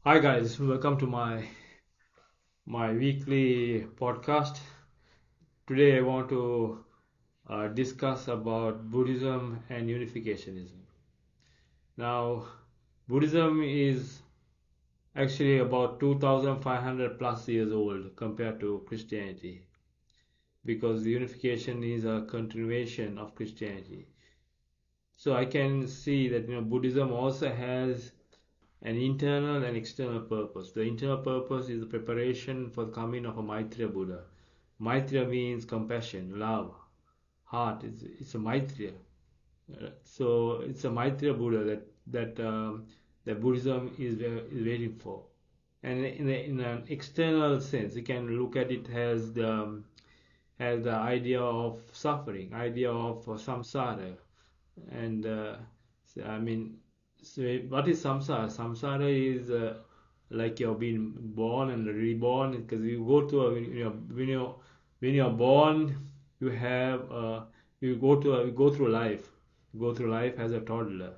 Hi guys, welcome to my weekly podcast. Today I want to discuss about Buddhism and unificationism. Now, Buddhism is actually about 2500 plus years old compared to Christianity because the unification is a continuation of Christianity. So I can see that Buddhism also has an internal and external purpose. The internal purpose is the preparation for the coming of a Maitreya Buddha. Maitreya means compassion, love, heart. It's a Maitreya. So it's a Maitreya Buddha that Buddhism is waiting for. And in an external sense, you can look at it as the idea of suffering, idea of samsara, and I mean, so what is samsara? Samsara is like you're being born and reborn because you go to when you're born, you have you go through life, you go through life as a toddler,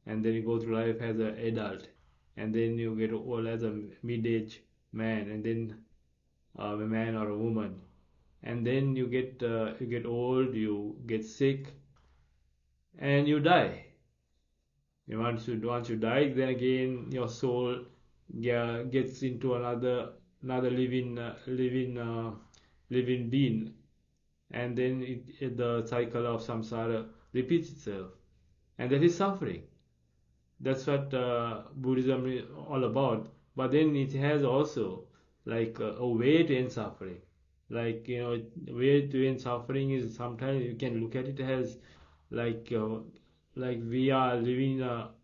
and then you go through life as an adult, and then you get old as a mid-age man, and then a man or a woman, and then you get old, you get sick, and you die. And once you die, then again your soul gets into another living being, and then the cycle of samsara repeats itself, and that is suffering. That's what Buddhism is all about. But then it has also like a way to end suffering. Like way to end suffering is sometimes you can look at it as like uh, like we are living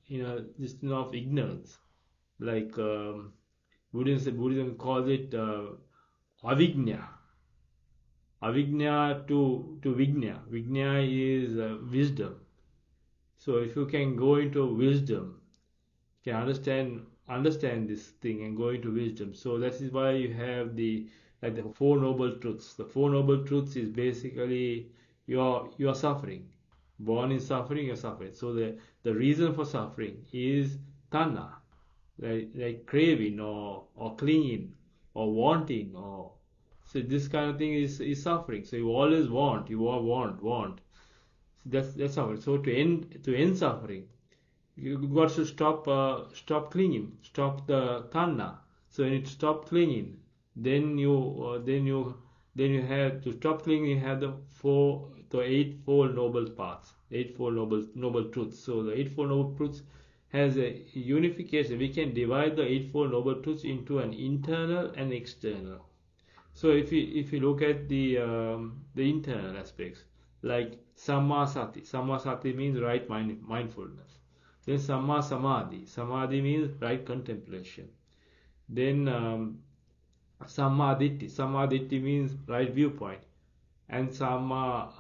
in a system of ignorance. Like Buddhism calls it avijna. Avijna to vigna. Vigna is wisdom. So if you can go into wisdom, can understand this thing and go into wisdom. So that is why you have the four noble truths. The four noble truths is basically you are suffering. Born in suffering, you're suffering. So the reason for suffering is tanha, like craving or clinging or wanting or so this kind of thing is suffering. So you always want, you all want. So that's suffering. So to end suffering, you got to stop clinging, stop the tanha. So when you stop clinging, then you have to stop clinging. You have the eightfold noble paths, eightfold noble truths. So the eightfold noble truths has a unification. We can divide the eightfold noble truths into an internal and external. So if you look at the internal aspects, like samma sati means right mindfulness. Then samma samadhi means right contemplation. Then samma ditti means right viewpoint, and samma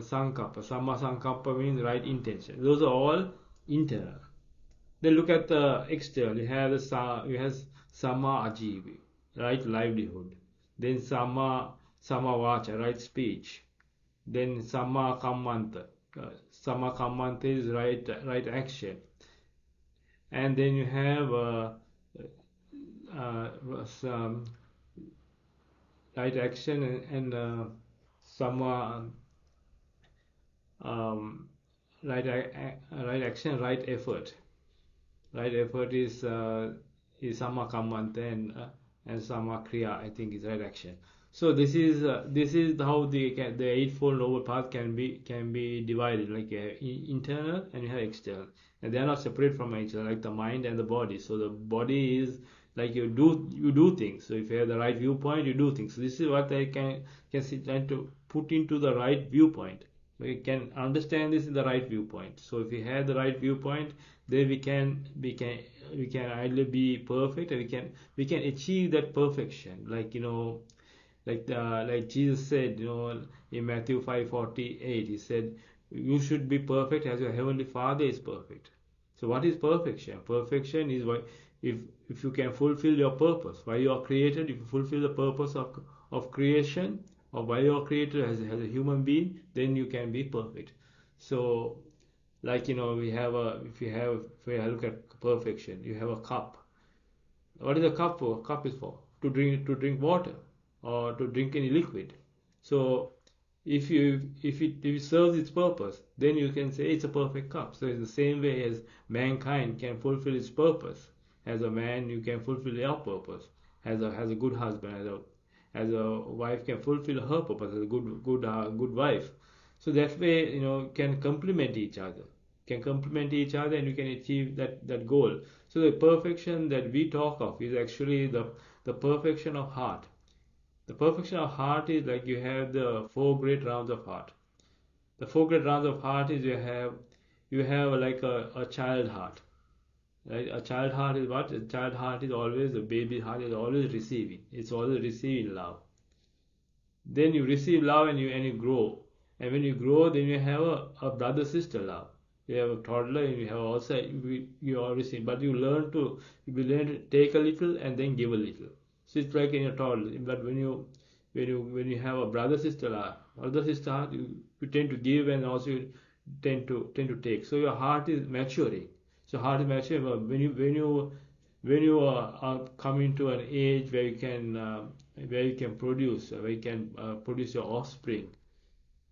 sankappa means right intention. Those are all internal. Then look at the external. You have sama ajivi, right livelihood. Then sama vacha, right speech. Then sama kammanta. Sama kammanta is right action. And then you have some right action and sama um, right action, right effort. Right effort is sama kammanta and sama kriya, I think, is right action. So this is how the eightfold noble path can be divided, like internal and you have external, and they are not separate from each other, like the mind and the body. So the body is like you do things. So if you have the right viewpoint, you do things. So this is what I can see, trying to put into the right viewpoint. We can understand this in the right viewpoint. So if we have the right viewpoint, then we can either be perfect, and we can achieve that perfection, like Jesus said, in Matthew 5:48, he said, you should be perfect as your heavenly Father is perfect. So what is perfection? Perfection is why, if if you can fulfill your purpose, why you are created, if you fulfill the purpose of creation, or why you are created as a human being, then you can be perfect. So Like we have a if you look at perfection, you have a cup. What is a cup for? Cup is for to drink water or to drink any liquid. So if it serves its purpose, then you can say it's a perfect cup. So it's the same way as mankind can fulfill its purpose. As a man, you can fulfill your purpose. As a good husband, as a wife can fulfill her purpose as a good wife. So that way, can complement each other. Can complement each other, and you can achieve that goal. So the perfection that we talk of is actually the perfection of heart. The perfection of heart is like you have the four great rounds of heart. The four great rounds of heart is you have like a child heart. Right? A child heart is what? A child heart is always, a baby heart is always receiving. It's always receiving love. Then you receive love, and you grow. And when you grow, then you have a brother sister love. You have a toddler, and you have also you are receiving, but you learn to take a little and then give a little. So it's like in a toddler. But when you have a brother sister heart, you tend to give, and also you tend to take. So your heart is maturing. So heart is maturing. But when you are coming to an age where you can produce your offspring,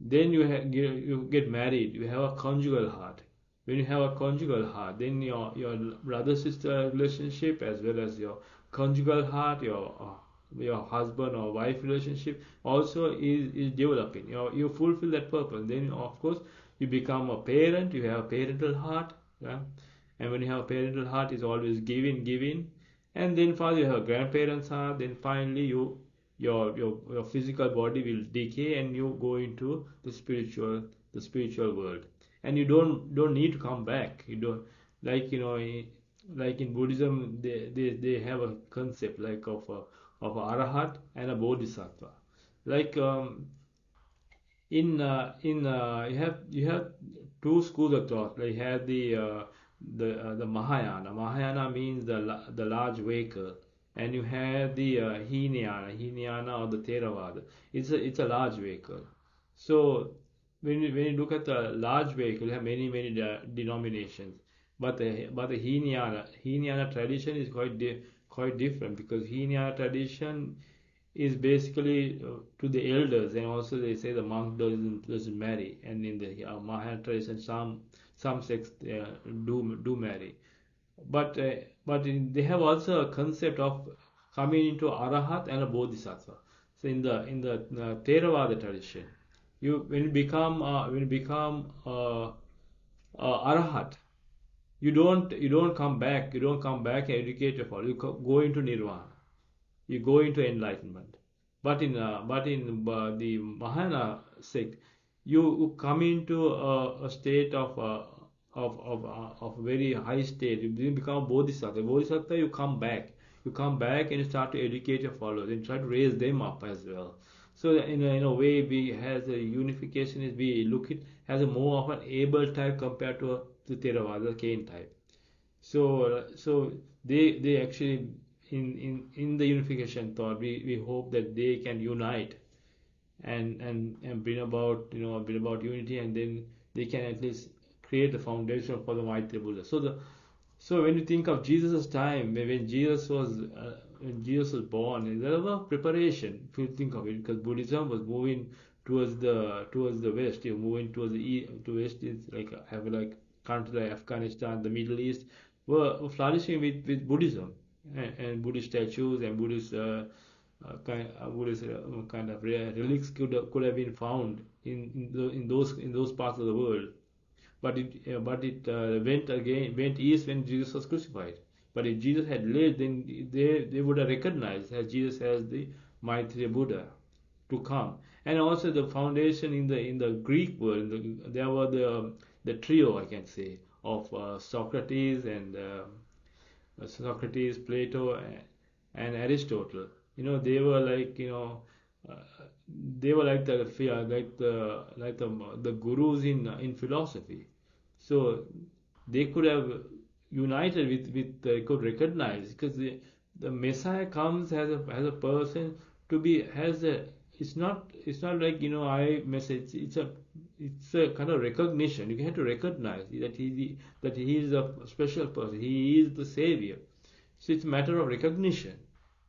then you get married. You have a conjugal heart. When you have a conjugal heart, then your brother sister relationship, as well as your conjugal heart, your husband or wife relationship also is developing. You fulfill that purpose. Then of course you become a parent. You have a parental heart. Yeah? And when you have a parental heart, is always giving. And then finally you have a grandparents heart. Then finally your physical body will decay, and you go into the spiritual world, and you don't need to come back. You don't, like like in Buddhism, they have a concept like of a arahat and a bodhisattva. Like you have two schools of thought. Like you have the Mahayana. Mahayana means the large vehicle, and you have the Hinayana or the Theravada. It's a large vehicle. So when you look at the large vehicle, you have many denominations. But the Hinayana tradition is quite different, because Hinayana tradition is basically to the elders, and also they say the monk doesn't marry. And in the Mahayana tradition, some sects do marry. But they have also a concept of coming into arahat and a bodhisattva. So in the Theravada tradition, when you become arahat, you don't come back and educate your follower. Go into nirvana. You go into enlightenment. But in the Mahayana sect, you come into a state of very high state. You become a bodhisattva. Bodhisattva, you come back and you start to educate your followers and try to raise them up as well. So in a way, we has a unification is we look it as a more of an able type compared to the Theravada Cain type. So they actually, in the unification thought, we hope that they can unite and bring about unity, and then they can at least create the foundation for the mighty Buddha. So when you think of Jesus' time, when Jesus was born, there was a preparation. If you think of it, because Buddhism was moving towards the west. You're moving towards the east, to west. It's like have like countries like Afghanistan, the Middle East were flourishing with Buddhism, and Buddhist statues and Buddhist kind of relics could have been found in those parts of the world. But it went east when Jesus was crucified. But if Jesus had lived, then they would have recognized as Jesus as the Maitreya Buddha to come. And also the foundation in the Greek world, there were the trio, I can say, of Socrates, Plato, and Aristotle. They were like uh, they were like the gurus in philosophy. So they could have united with they could recognize, because the Messiah comes as a person to be has a it's not like I message. it's a kind of recognition. You have to recognize that he is a special person. He is the savior. So it's a matter of recognition,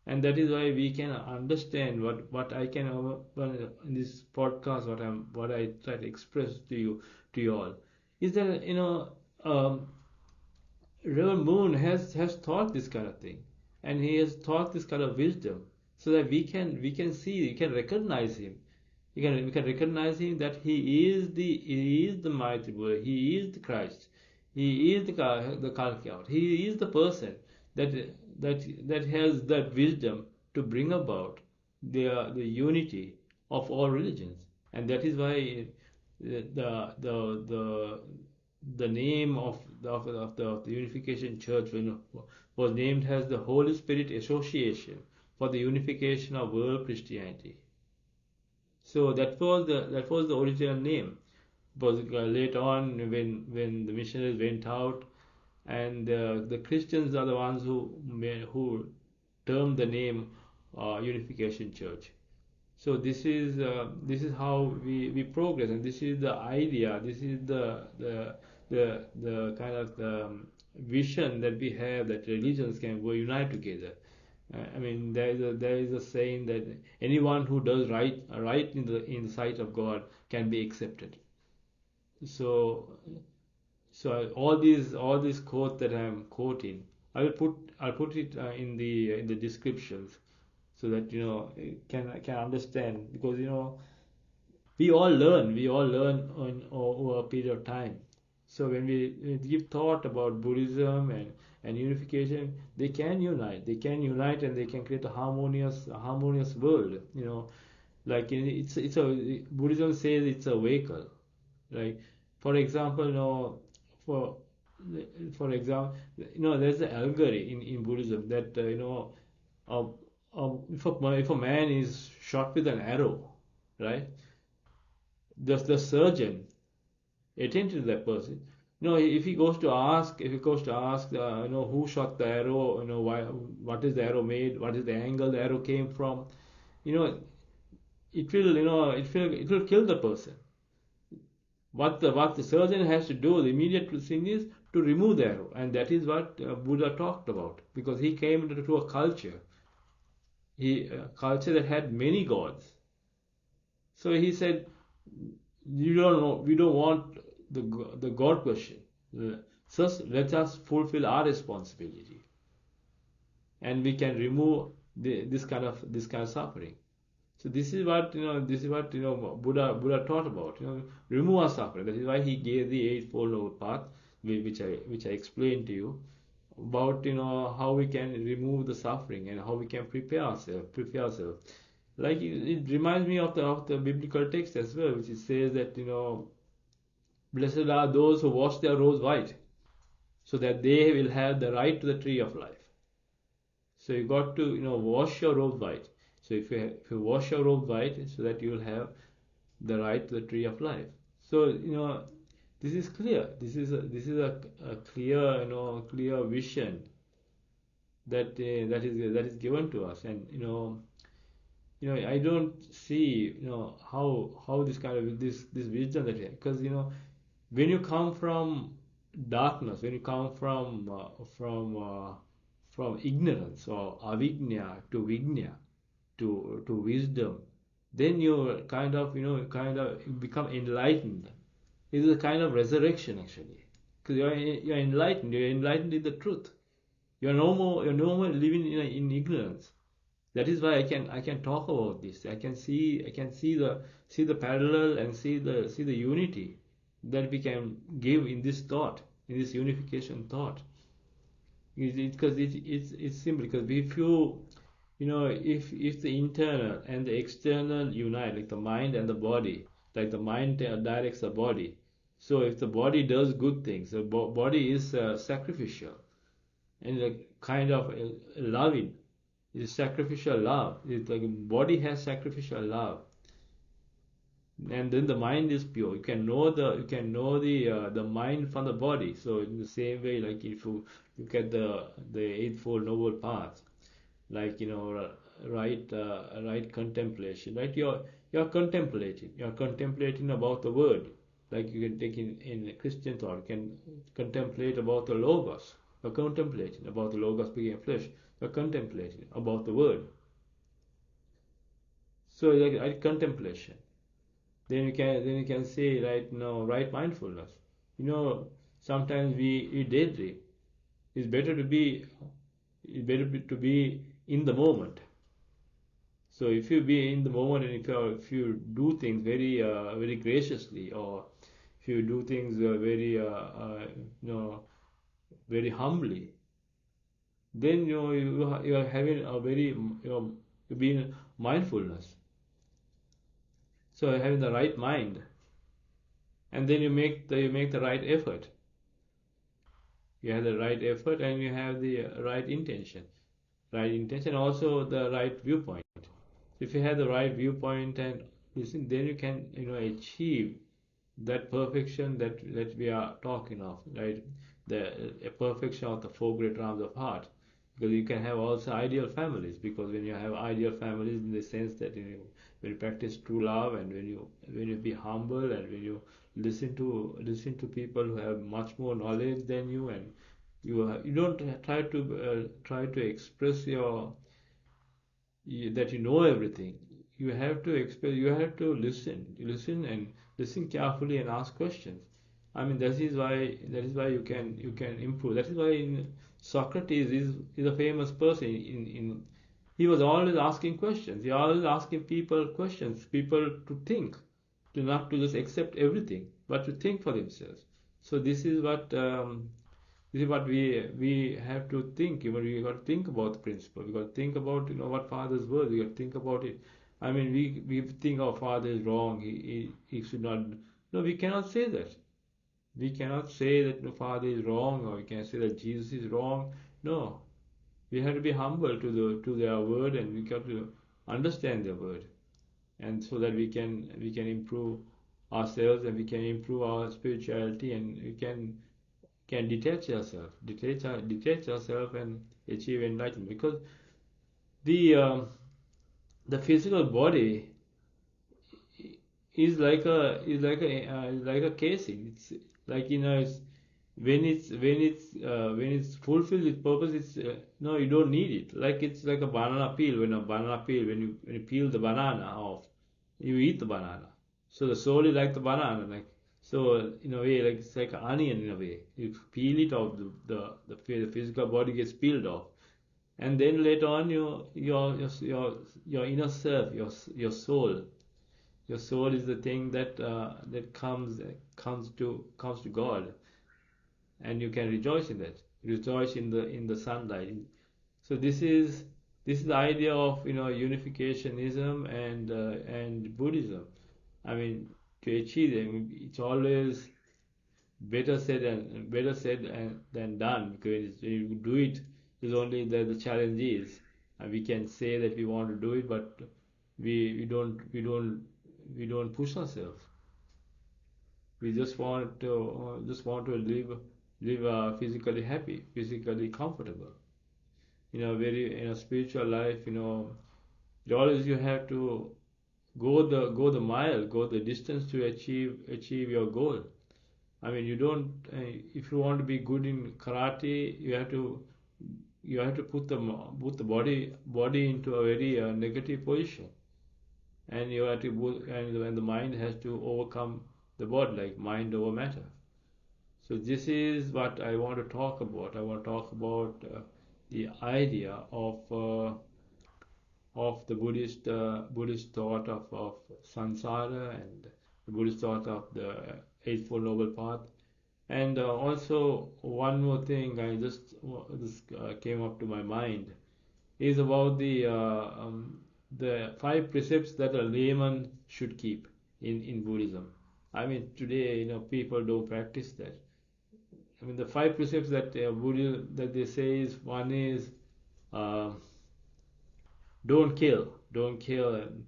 and that is why we can understand what I can in this podcast, what I try to express to you all is that Rev.Moon has taught this kind of thing, and he has taught this kind of wisdom, so that we can see, we can recognize him. We can recognize him that he is the mighty Buddha, he is the Christ, he is the Kalki out, he is the person that that has that wisdom to bring about the unity of all religions, and that is why the name of the Unification Church was named as the Holy Spirit Association for the Unification of World Christianity. So that was the original name. But later on, when the missionaries went out, and the Christians are the ones who termed the name Unification Church. So this is how we progress, and this is the idea. This is the kind of vision that we have, that religions can go unite together. I mean, there is a saying that anyone who does right in the sight of God can be accepted. So all these quotes that I'm quoting, I'll put it in the descriptions, so that can understand, because we all learn over a period of time. So when we give thought about Buddhism and unification, they can unite and they can create a harmonious world. Like Buddhism says it's a vehicle. Like, for example, for there's the allegory in Buddhism that uh, if a man is shot with an arrow, right? The surgeon attend to that person. If he goes to ask, who shot the arrow, why, what is the arrow made, what is the angle the arrow came from, you know, it will kill the person. What the surgeon has to do, the immediate thing is to remove the arrow, and that is what Buddha talked about, because he came into a culture that had many gods. So he said, you don't know, we don't want the God question. Just let us fulfill our responsibility, and we can remove this kind of suffering. So this is what Buddha taught about. Remove our suffering. That is why he gave the Eightfold Noble Path, which I explained to you about how we can remove the suffering and how we can prepare ourselves. Like it reminds me of the biblical text as well, which it says that blessed are those who wash their robes white, so that they will have the right to the tree of life. So you got to wash your robe white. So if you wash your robe white, so that you will have the right to the tree of life. So this is clear. This is a clear clear vision that is given to us, and I don't see how this kind of this wisdom that we have, because when you come from darkness, when you come from ignorance or avijna to vijna to wisdom, then you kind of become enlightened. It is a kind of resurrection, actually, because you're enlightened. You're enlightened in the truth. You're no more living in ignorance. That is why I can talk about this. I can see the parallel, and see the unity that we can give in this thought, in this unification thought. Because it's simple, because if if the internal and the external unite, like the mind and the body, like the mind directs the body. So if the body does good things, the body is sacrificial, and kind of loving. It's sacrificial love. It's like body has sacrificial love, and then the mind is pure. You can know the mind from the body. So in the same way, like if you look at the Eightfold Noble Path, like right contemplation, right? You're contemplating about the word. Like you can take in Christian thought, you can contemplate about the Logos, or contemplating about the Logos became flesh, or contemplating about the Word. So like contemplation. Then you can say right now right mindfulness. Sometimes we daydream. It's better to be to be in the moment. So if you be in the moment and if you do things very graciously, or if you do things you know very humbly, then you are having a very you being mindfulness. So having the right mind, and then you make the right effort. You have the right effort and you have the right intention, also the right viewpoint. If you have the right viewpoint and listen, then you can achieve that perfection that we are talking of, right? The perfection of the four great realms of heart. Because you can have also ideal families, because when you have ideal families in the sense that when you practice true love, and when you be humble, and when you listen to people who have much more knowledge than you, and you don't try to express that you know everything. You have to express. You have to listen and listen carefully and ask questions. I mean, that is why you can improve. That is why Socrates is a famous person. In He was always asking questions. He always asking people questions. People to think, to not to just accept everything, but to think for themselves. So this is what we have to think. We got to think about the principle. We got to think about what Father's words. We got to think about it. I mean, we think our Father is wrong. He should not. No, we cannot say that. We cannot say that the Father is wrong, or we can say that Jesus is wrong. No, we have to be humble to their word, and we got to understand their word, and so that we can improve ourselves, and we can improve our spirituality, and we can detach ourselves and achieve enlightenment. Because the the physical body is like a casing. It's like it's when it's fulfilled its purpose. It's no, you don't need it. Like it's like a banana peel. When you peel the banana off, you eat the banana. So the soul is like the banana, like, so in a way, like it's like an onion in a way. You peel it off, the physical body gets peeled off, and then later on, your inner self, your soul is the thing that comes to God, and you can rejoice in that. Rejoice in the sunlight. So this is the idea of unificationism and Buddhism. I mean, to achieve them, it's always better said than done, because when you do it, is only the challenge is, and we can say that we want to do it, but we don't push ourselves. We just want to live physically happy, physically comfortable. In a spiritual life, always you have to go the mile, go the distance to achieve your goal. I mean, you don't. If you want to be good in karate, you have to put the body into a very negative position, and you have to and the mind has to overcome the body, like mind over matter. So this is what I want to talk about. I want to talk about the idea of the Buddhist thought of samsara, and the Buddhist thought of the Eightfold Noble Path. And also one more thing, this came up to my mind, is about the five precepts that a layman should keep in Buddhism. I mean, today people don't practice that. I mean, the five precepts that that they say is, one is, uh, don't kill, and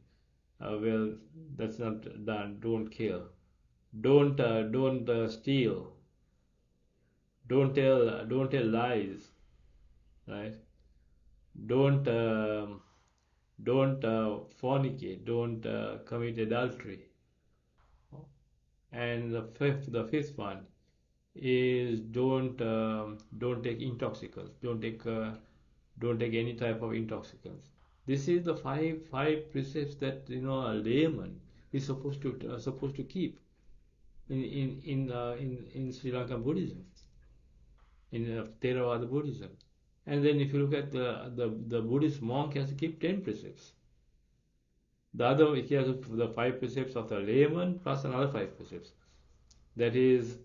well, that's not done. Don't kill. Don't steal. Don't tell lies, right? Don't don't fornicate. Don't commit adultery, And the fifth one is don't take intoxicants. Don't take any type of intoxicants. This is the five precepts that a layman is supposed to keep in Sri Lankan Buddhism, in Theravada Buddhism. And then if you look at the Buddhist monk, has to keep 10 precepts. The other, he has the 5 precepts of the layman plus another 5 precepts. That is,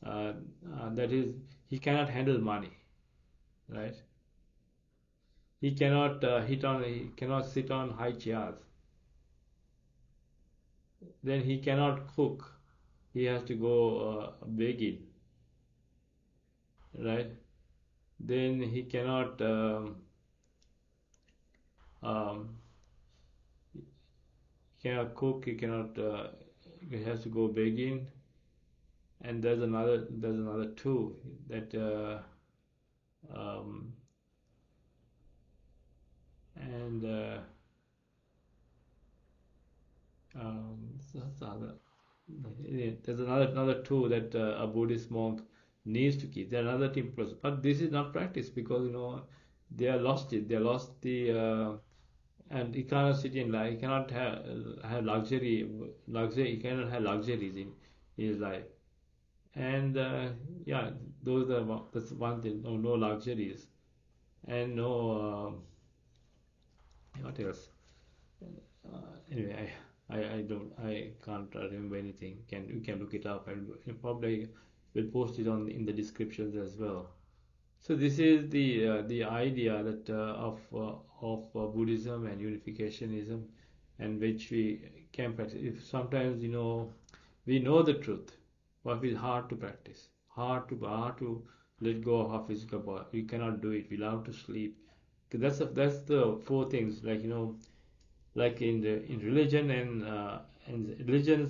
that is, he cannot handle money, right? He cannot sit on high chairs. Then he cannot cook. He has to go begging, right? Then he um, cannot cook. He has to go begging. And there's another two that um, and that's the other. Yeah, there's another two that a Buddhist monk needs to keep. There are another team process, but this is not practiced because they are lost it. They lost the and he cannot sit in life. He cannot have luxury. He cannot have luxuries in his life. And yeah, that's one thing. No luxuries and no what else? Anyway, I can't remember anything. You can look it up, and probably will post it on in the descriptions as well. So this is the idea that of Buddhism and unificationism, and which we can practice. If sometimes we know the truth, but it's hard to practice, hard to let go of our physical body. We cannot do it. We love to sleep. 'Cause that's the four things, like in religion and religion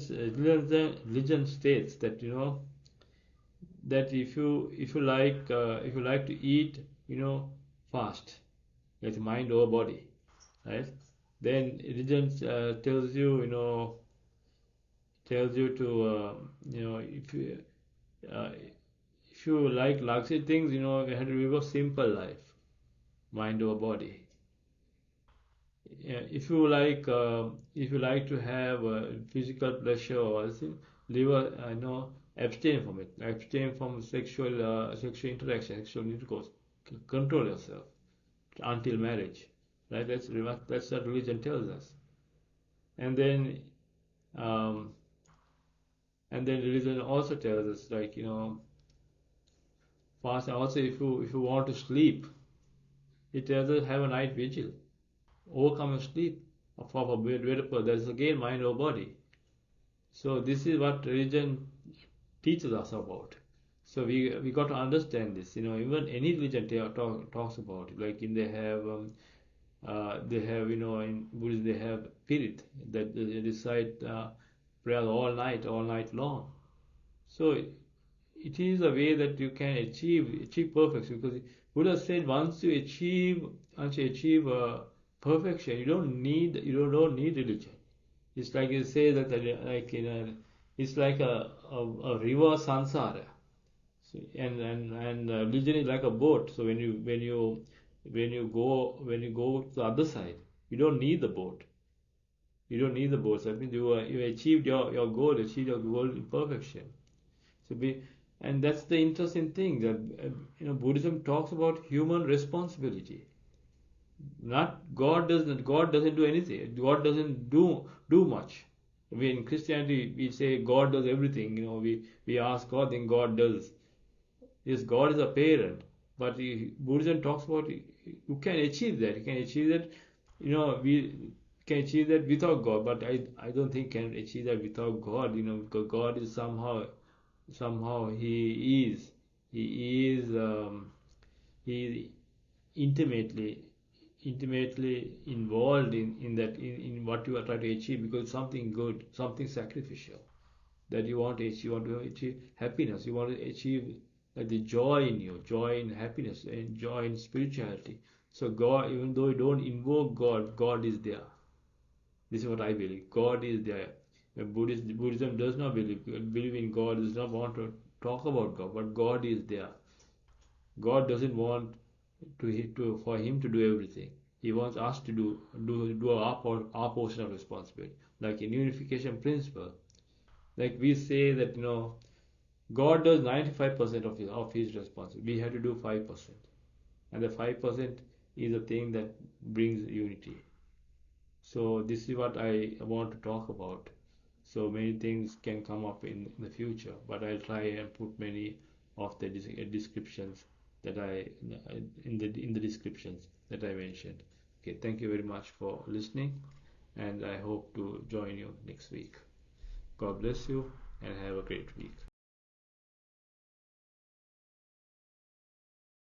states that that if you like to eat fast, like mind over body, right? Then religion tells you to uh, if you like luxury things, you have to live a simple life, mind over body. Yeah, if you like to have physical pleasure or anything, live abstain from it. Abstain from sexual interaction, sexual intercourse. Control yourself until marriage, right? That's what religion tells us. And then um, religion also tells us, fast. Also, if you want to sleep, it tells us have a night vigil, overcome your sleep of a better. That is again mind over body. So this is what religion teaches us about. So we got to understand this. Even any religion talks about it. Like they have in Buddhism they have feareth, that they recite prayer all night long. So it is a way that you can achieve perfection, because Buddha said once you achieve perfection, you don't need religion. It's like you say that it's like a river samsara. So, and religion is like a boat. So when you go to the other side, you don't need the boat. You don't need the boat. So that means you achieved your goal, achieved your goal in perfection. So and that's the interesting thing that Buddhism talks about human responsibility. Not God doesn't do anything. God doesn't do much. In Christianity we say God does everything. We ask God, then God does. Yes, God is a parent, but Buddhism talks about you can achieve that. You can achieve that. We can achieve that without God, but I don't think can achieve that without God. Because God is somehow he intimately involved in what you are trying to achieve, because something good, something sacrificial that you want to achieve. You want to achieve happiness. You want to achieve the joy in you, joy in happiness, and joy in spirituality. So God, even though you don't invoke God, God is there. This is what I believe. God is there. Buddhism does not believe in God, does not want to talk about God, but God is there. God doesn't want for him to do everything. He wants us to do our portion of responsibility. Like in unification principle, like we say that God does 95% of his responsibility. We have to do 5%, and the 5% is the thing that brings unity. So this is what I want to talk about. So many things can come up in the future, but I'll try and put many of the descriptions that I in the descriptions that I mentioned. Okay, thank you very much for listening, and I hope to join you next week. God bless you, and have a great week.